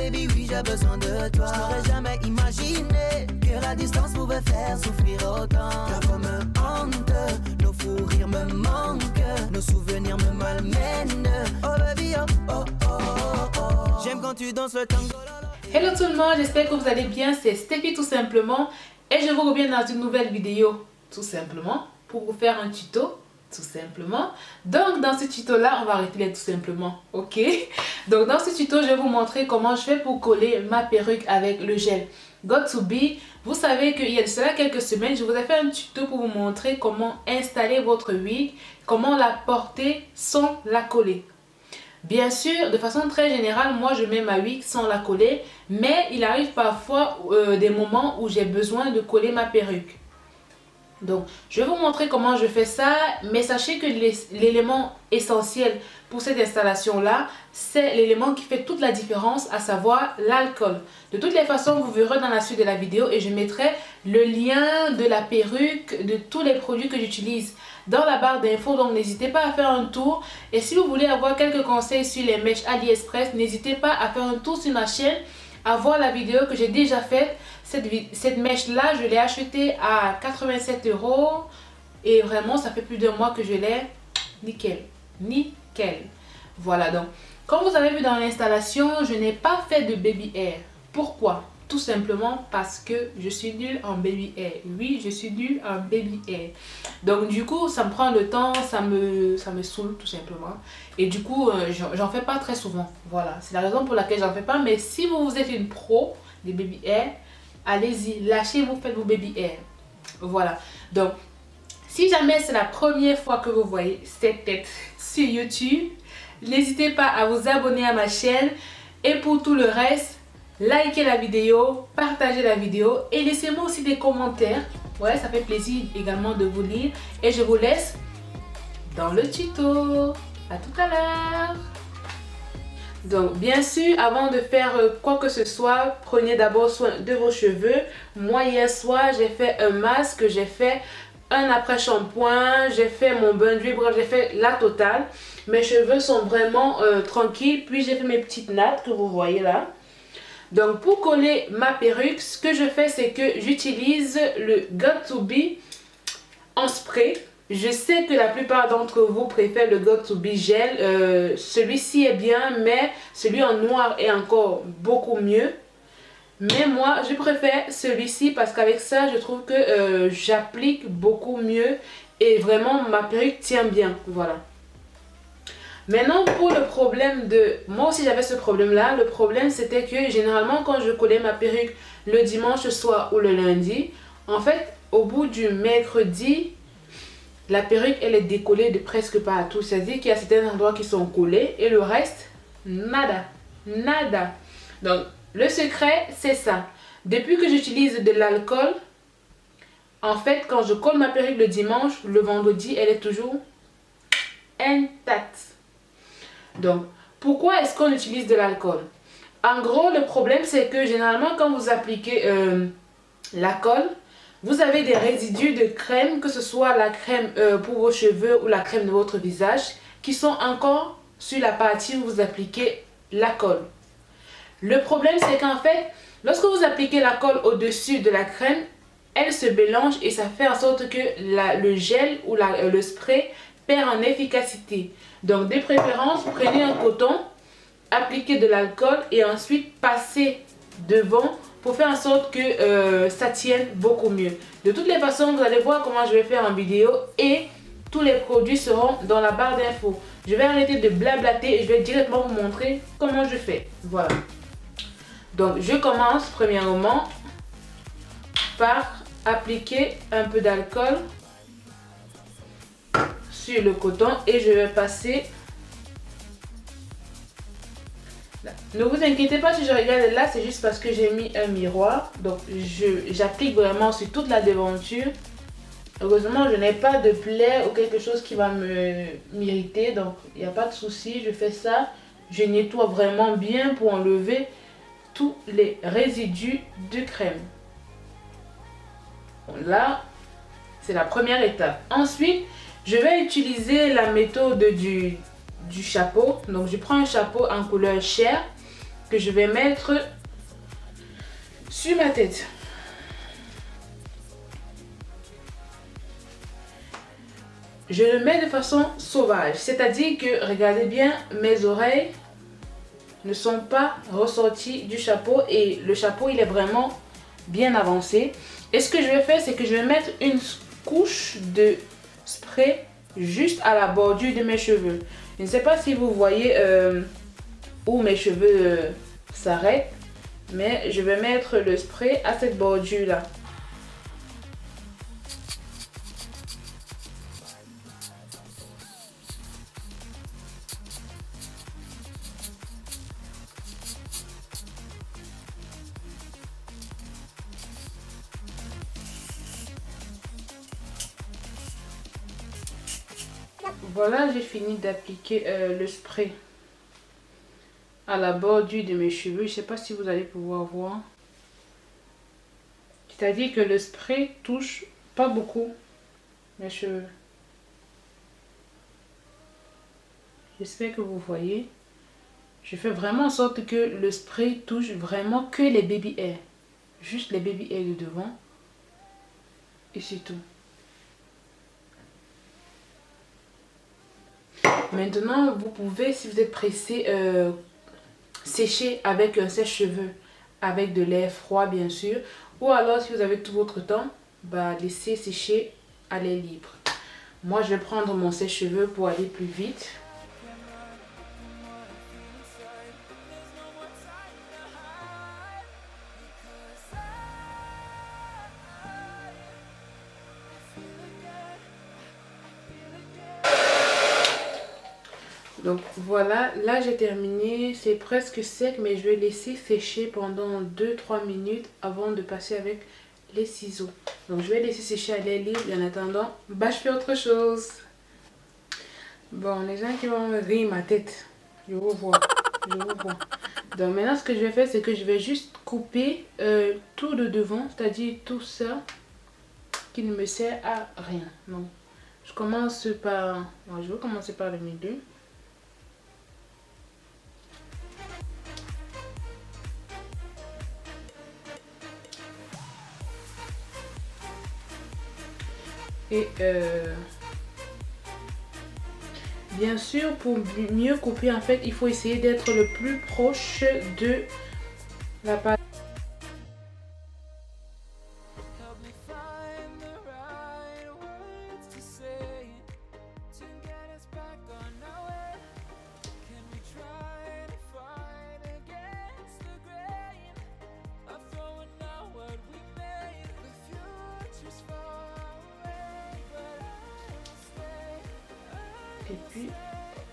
baby, oui, j'ai besoin de toi. Je n'aurais jamais imaginé que la distance pouvait faire souffrir autant. Car me hante, nos fous rires me manquent, nos souvenirs me malmènent. Oh baby, oh, oh, oh, oh, oh. J'aime quand tu danses le tango. Hello tout le monde, j'espère que vous allez bien, c'est Steffi tout simplement. Et je vous reviens dans une nouvelle vidéo, tout simplement, pour vous faire un tuto. Tout simplement. Donc dans ce tuto là on va arrêter les tout simplement, ok. Donc dans ce tuto je vais vous montrer comment je fais pour coller ma perruque avec le gel got2b. Vous savez qu'il y a de cela quelques semaines je vous ai fait un tuto pour vous montrer comment installer votre wig, comment la porter sans la coller. Bien sûr, de façon très générale, moi je mets ma wig sans la coller, mais il arrive parfois des moments où j'ai besoin de coller ma perruque. Donc, je vais vous montrer comment je fais ça, mais sachez que l'élément essentiel pour cette installation-là, c'est l'élément qui fait toute la différence, à savoir l'alcool. De toutes les façons, vous verrez dans la suite de la vidéo et je mettrai le lien de la perruque, de tous les produits que j'utilise dans la barre d'infos. Donc, n'hésitez pas à faire un tour. Et si vous voulez avoir quelques conseils sur les mèches AliExpress, n'hésitez pas à faire un tour sur ma chaîne, à voir la vidéo que j'ai déjà faite. Cette mèche là je l'ai achetée à 87 € et vraiment ça fait plus d'un mois que je l'ai. Nickel. Voilà, donc comme vous avez vu dans l'installation, je n'ai pas fait de baby hair. Pourquoi? Tout simplement parce que je suis nulle en baby hair. Oui, je suis nulle en baby hair. Donc du coup ça me prend le temps, ça me saoule tout simplement. Et du coup j'en fais pas très souvent. Voilà, c'est la raison pour laquelle j'en fais pas. Mais si vous êtes une pro des baby hair, allez-y, lâchez-vous, faites vos baby hair. Voilà. Donc, si jamais c'est la première fois que vous voyez cette tête sur YouTube, n'hésitez pas à vous abonner à ma chaîne. Et pour tout le reste, likez la vidéo, partagez la vidéo et laissez-moi aussi des commentaires. Ouais, ça fait plaisir également de vous lire. Et je vous laisse dans le tuto. À tout à l'heure. Donc bien sûr, avant de faire quoi que ce soit, prenez d'abord soin de vos cheveux. Moi hier soir, j'ai fait un masque, j'ai fait un après-shampoing, j'ai fait mon bain d'huile, bref, j'ai fait la totale. Mes cheveux sont vraiment tranquilles. Puis j'ai fait mes petites nattes que vous voyez là. Donc pour coller ma perruque, ce que je fais, c'est que j'utilise le got2b en spray. Je sais que la plupart d'entre vous préfèrent le got2b gel. Celui-ci est bien, mais celui en noir est encore beaucoup mieux. Mais moi, je préfère celui-ci parce qu'avec ça, je trouve que j'applique beaucoup mieux. Et vraiment, ma perruque tient bien. Voilà. Maintenant, pour le problème de... Moi aussi, j'avais ce problème-là. Le problème, c'était que généralement, quand je collais ma perruque le dimanche soir ou le lundi, en fait, au bout du mercredi... La perruque, elle est décollée de presque partout. C'est-à-dire qu'il y a certains endroits qui sont collés et le reste, nada. Nada. Donc, le secret, c'est ça. Depuis que j'utilise de l'alcool, en fait, quand je colle ma perruque le dimanche, le vendredi, elle est toujours intacte. Donc, pourquoi est-ce qu'on utilise de l'alcool? En gros, le problème, c'est que généralement, quand vous appliquez la colle, vous avez des résidus de crème, que ce soit la crème pour vos cheveux ou la crème de votre visage, qui sont encore sur la partie où vous appliquez la colle. Le problème, c'est qu'en fait, lorsque vous appliquez la colle au-dessus de la crème, elle se mélange et ça fait en sorte que le gel ou le spray perd en efficacité. Donc, de préférence, prenez un coton, appliquez de l'alcool et ensuite passez devant pour faire en sorte que ça tienne beaucoup mieux. De toutes les façons, vous allez voir comment je vais faire en vidéo et tous les produits seront dans la barre d'infos. Je vais arrêter de blablater et je vais directement vous montrer comment je fais. Voilà. Donc, je commence premièrement par appliquer un peu d'alcool sur le coton et je vais passer... Ne vous inquiétez pas si je regarde là, c'est juste parce que j'ai mis un miroir. Donc j'applique vraiment sur toute la devanture. Heureusement, je n'ai pas de plaie ou quelque chose qui va m'irriter. Donc il n'y a pas de souci, je fais ça. Je nettoie vraiment bien pour enlever tous les résidus de crème. Bon, là, c'est la première étape. Ensuite, je vais utiliser la méthode du chapeau. Donc je prends un chapeau en couleur chair que je vais mettre sur ma tête. Je le mets de façon sauvage, c'est-à-dire que, regardez bien, mes oreilles ne sont pas ressorties du chapeau et le chapeau il est vraiment bien avancé. Et ce que je vais faire, c'est que je vais mettre une couche de spray juste à la bordure de mes cheveux. Je ne sais pas si vous voyez où mes cheveux s'arrêtent, mais je vais mettre le spray à cette bordure là. Voilà, j'ai fini d'appliquer le spray à la bordure de mes cheveux. Je ne sais pas si vous allez pouvoir voir. C'est-à-dire que le spray touche pas beaucoup mes cheveux. J'espère que vous voyez. Je fais vraiment en sorte que le spray touche vraiment que les baby hairs. Juste les baby hairs de devant. Et c'est tout. Maintenant, vous pouvez, si vous êtes pressé, sécher avec un sèche-cheveux, avec de l'air froid bien sûr. Ou alors, si vous avez tout votre temps, laissez sécher à l'air libre. Moi, je vais prendre mon sèche-cheveux pour aller plus vite. Donc voilà, là j'ai terminé, c'est presque sec mais je vais laisser sécher pendant 2-3 minutes avant de passer avec les ciseaux. Donc je vais laisser sécher à l'air libre et en attendant, je fais autre chose. Bon, les gens qui vont rire ma tête, je vous vois, Donc maintenant ce que je vais faire, c'est que je vais juste couper tout de devant, c'est-à-dire tout ça qui ne me sert à rien. Donc je commence par, je vais commencer par le milieu. Et bien sûr, pour mieux couper, en fait, il faut essayer d'être le plus proche de la pâte. Et puis,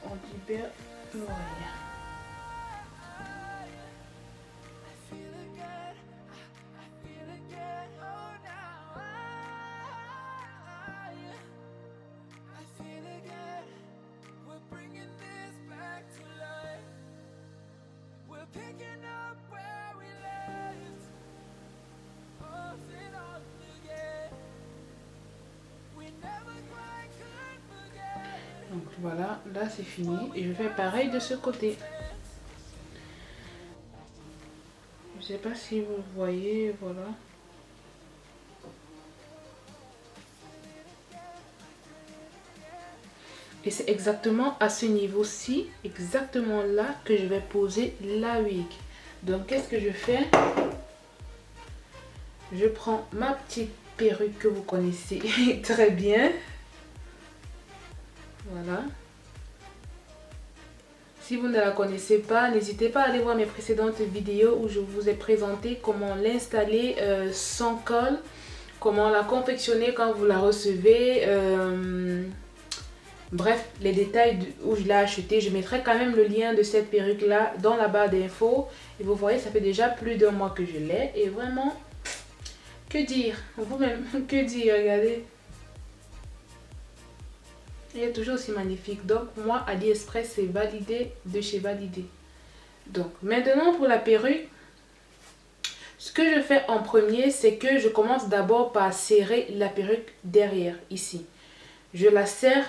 on libère l'oreille. Donc voilà, là c'est fini et je fais pareil de ce côté. Je sais pas si vous voyez, voilà. Et c'est exactement à ce niveau-ci, exactement là que je vais poser la wig. Donc qu'est-ce que je fais? Je prends ma petite perruque que vous connaissez très bien. Voilà. Si vous ne la connaissez pas, n'hésitez pas à aller voir mes précédentes vidéos où je vous ai présenté comment l'installer sans colle, comment la confectionner quand vous la recevez. Bref, les détails où je l'ai acheté, je mettrai quand même le lien de cette perruque là dans la barre d'infos. Et vous voyez, ça fait déjà plus d'1 mois que je l'ai. Et vraiment, que dire? Vous-même, que dire? Regardez. Il est toujours aussi magnifique. Donc moi, AliExpress, c'est validé de chez Validé. Donc maintenant pour la perruque, ce que je fais en premier, c'est que je commence d'abord par serrer la perruque derrière, ici. Je la serre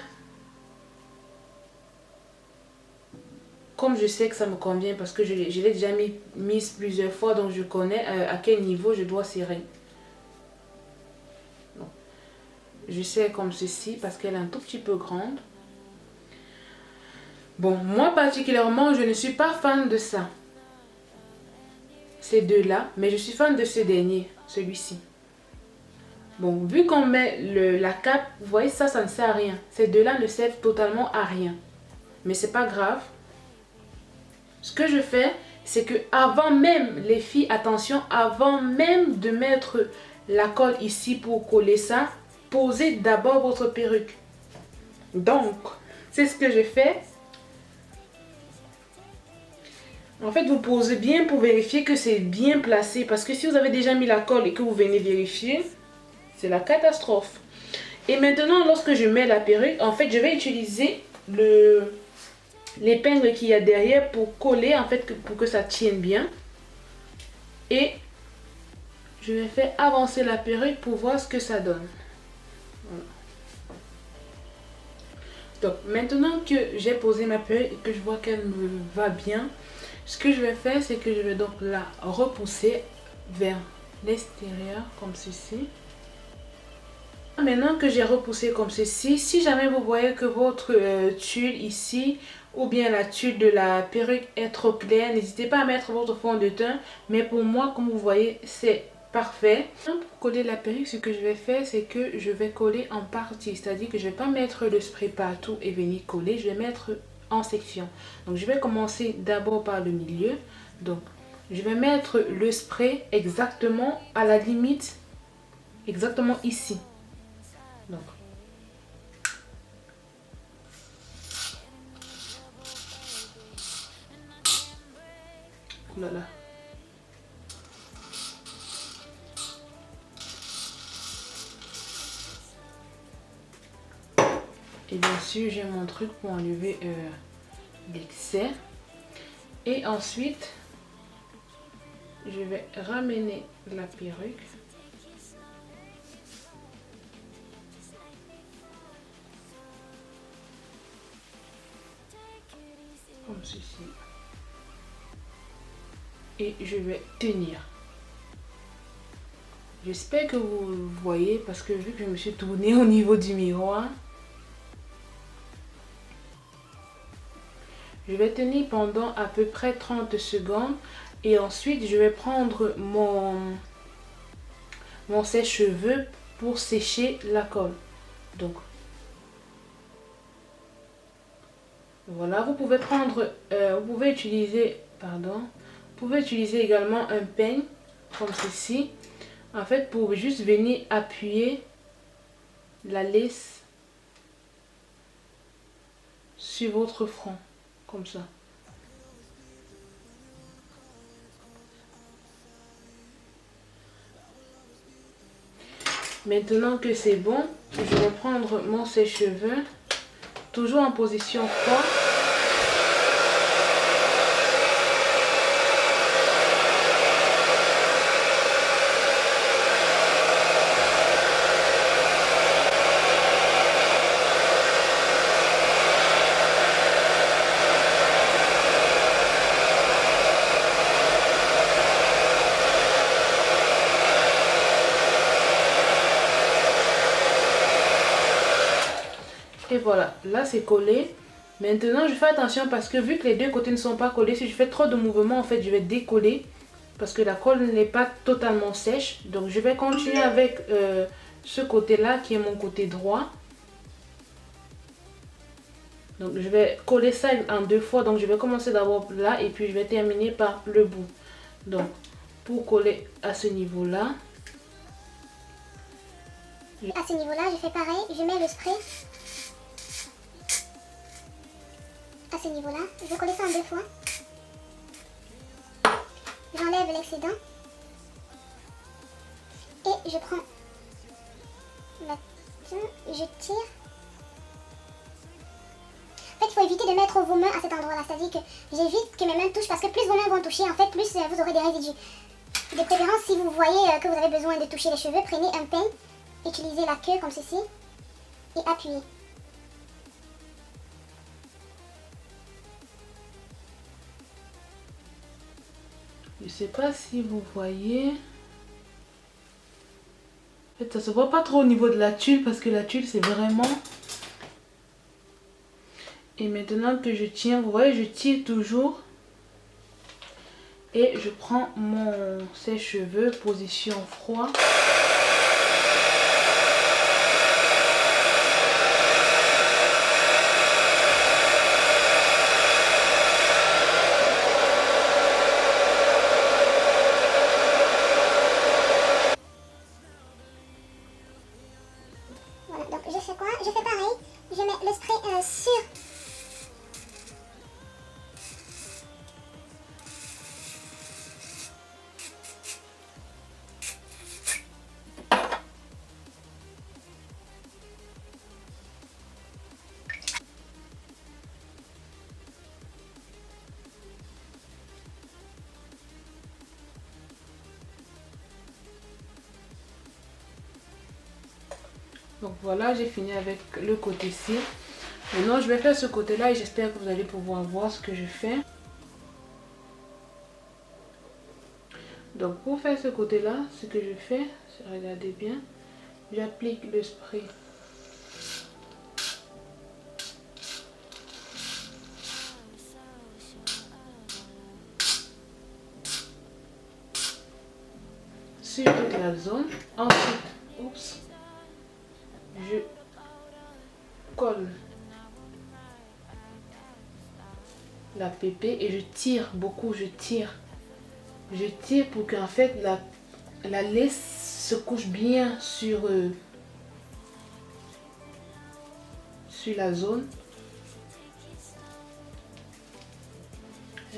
comme je sais que ça me convient parce que je l'ai déjà mise plusieurs fois, donc je connais à quel niveau je dois serrer. Donc, je serre comme ceci parce qu'elle est un tout petit peu grande. Bon, moi particulièrement, je ne suis pas fan de ça. Ces deux-là, mais je suis fan de ce dernier, celui-ci. Bon, vu qu'on met la cape, vous voyez ça, ça ne sert à rien. Ces deux-là ne servent totalement à rien. Mais c'est pas grave. Ce que je fais, c'est que avant même, les filles, attention, avant même de mettre la colle ici pour coller ça, posez d'abord votre perruque. Donc, c'est ce que je fais. En fait, vous posez bien pour vérifier que c'est bien placé. Parce que si vous avez déjà mis la colle et que vous venez vérifier, c'est la catastrophe. Et maintenant, lorsque je mets la perruque, en fait, je vais utiliser l'épingle qu'il y a derrière pour coller, en fait, pour que ça tienne bien. Et je vais faire avancer la perruque pour voir ce que ça donne. Voilà. Donc, maintenant que j'ai posé ma perruque et que je vois qu'elle me va bien, ce que je vais faire, c'est que je vais donc la repousser vers l'extérieur, comme ceci. Maintenant que j'ai repoussé comme ceci, si jamais vous voyez que votre tulle ici ou bien la tulle de la perruque est trop claire, n'hésitez pas à mettre votre fond de teint. Mais pour moi, comme vous voyez, c'est parfait. Pour coller la perruque, ce que je vais faire, c'est que je vais coller en partie. C'est-à-dire que je ne vais pas mettre le spray partout et venir coller. Je vais mettre en section. Donc je vais commencer d'abord par le milieu. Donc je vais mettre le spray exactement à la limite, exactement ici. Donc, voilà. Et bien sûr, j'ai mon truc pour enlever l'excès. Et ensuite, je vais ramener la perruque. Comme ceci. Et je vais tenir. J'espère que vous voyez parce que vu que je me suis tournée au niveau du miroir, je vais tenir pendant à peu près 30 secondes et ensuite je vais prendre mon sèche-cheveux pour sécher la colle. Donc voilà, vous pouvez prendre, vous pouvez utiliser également un peigne comme ceci, en fait pour juste venir appuyer la lace sur votre front, comme ça. Maintenant que c'est bon, je vais prendre mon sèche-cheveux, toujours en position 3. Et voilà, là c'est collé. Maintenant je fais attention parce que vu que les deux côtés ne sont pas collés, si je fais trop de mouvements en fait je vais décoller. Parce que la colle n'est pas totalement sèche. Donc je vais continuer avec ce côté là qui est mon côté droit. Donc je vais coller ça en 2 fois. Donc je vais commencer d'abord là et puis je vais terminer par le bout. Donc pour coller à ce niveau là. À ce niveau là je fais pareil, je mets le spray. À ce niveau là, je vais coller ça en 2 fois. J'enlève l'excédent. Et je prends ma teinte et je tire. En fait, il faut éviter de mettre vos mains à cet endroit-là. C'est-à-dire que j'évite que mes mains touchent parce que plus vos mains vont toucher, en fait, plus vous aurez des résidus. De préférence, si vous voyez que vous avez besoin de toucher les cheveux, prenez un peigne, utilisez la queue comme ceci et appuyez. Je sais pas si vous voyez. En fait, ça se voit pas trop au niveau de la tuile parce que la tuile c'est vraiment... Et maintenant que je tiens, vous voyez, je tire toujours. Et je prends mon sèche-cheveux, position froid. Voilà, donc je fais quoi? Je fais pareil. Je mets le spray sur... Donc voilà, j'ai fini avec le côté-ci. Maintenant, je vais faire ce côté-là et j'espère que vous allez pouvoir voir ce que je fais. Donc pour faire ce côté-là, ce que je fais, regardez bien, j'applique le spray sur toute la zone. Ensuite, oups, je colle la pépée et je tire beaucoup, je tire pour qu'en fait la laisse se couche bien sur la zone.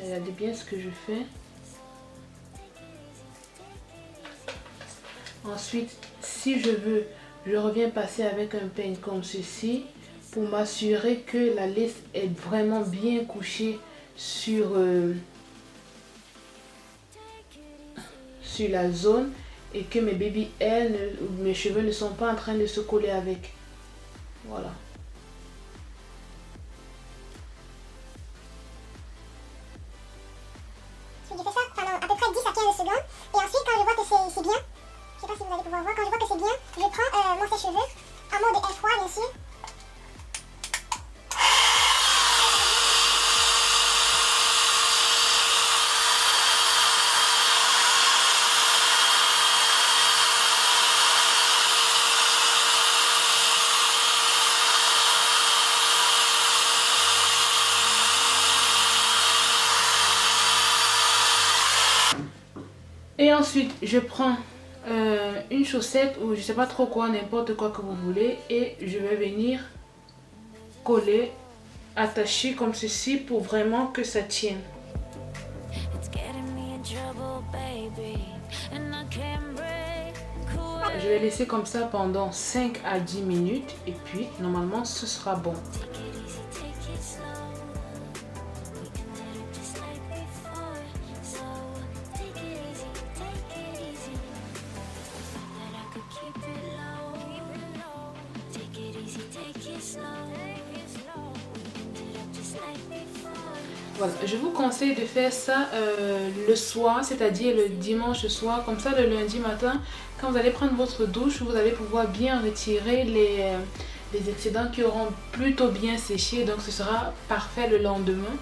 Regardez bien ce que je fais. Ensuite, si je veux, je reviens passer avec un peigne comme ceci pour m'assurer que la laisse est vraiment bien couchée sur la zone et que mes baby hairs, mes cheveux ne sont pas en train de se coller avec. Voilà. Je fais ça pendant à peu près 10 à 15 secondes. Et ensuite, quand je vois que c'est bien, je sais pas si vous allez pouvoir voir, quand je vois que c'est bien, je prends mon sèche-cheveux en mode air froid, bien sûr. Et ensuite, je prends une chaussette ou je sais pas trop quoi, n'importe quoi que vous voulez. Et je vais venir coller, attacher comme ceci pour vraiment que ça tienne. Je vais laisser comme ça pendant 5 à 10 minutes et puis normalement ce sera bon. Voilà, je vous conseille de faire ça le soir, c'est-à-dire le dimanche soir, comme ça le lundi matin, quand vous allez prendre votre douche, vous allez pouvoir bien retirer les excédents qui auront plutôt bien séché, donc ce sera parfait le lendemain.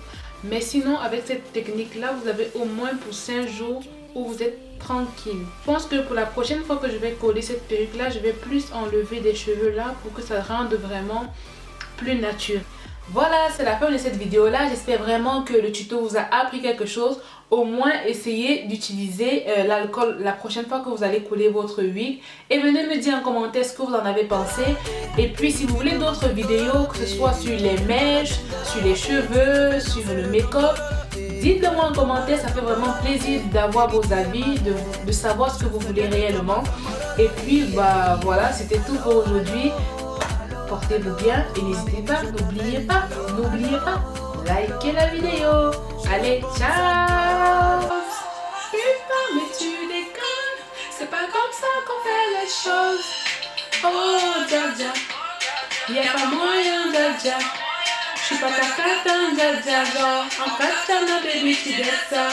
Mais sinon, avec cette technique-là, vous avez au moins pour 5 jours où vous êtes tranquille. Je pense que pour la prochaine fois que je vais coller cette perruque-là, je vais plus enlever des cheveux là pour que ça rende vraiment plus naturel. Voilà, c'est la fin de cette vidéo là. J'espère vraiment que le tuto vous a appris quelque chose. Au moins essayez d'utiliser l'alcool la prochaine fois que vous allez coller votre wig. Et venez me dire en commentaire ce que vous en avez pensé. Et puis si vous voulez d'autres vidéos, que ce soit sur les mèches, sur les cheveux, sur le make-up, dites-le moi en commentaire. Ça fait vraiment plaisir d'avoir vos avis, de savoir ce que vous voulez réellement. Et puis bah voilà, c'était tout pour aujourd'hui. Portez-vous bien et n'hésitez pas, n'oubliez pas, likez la vidéo. Allez, ciao. Putain, mais tu déconnes, c'est pas comme ça qu'on fait les choses. Oh, dja dja, y'a pas moyen, dja dja. J'suis pas ta cata, dja dja, genre, en katana, baby, tu dis ça.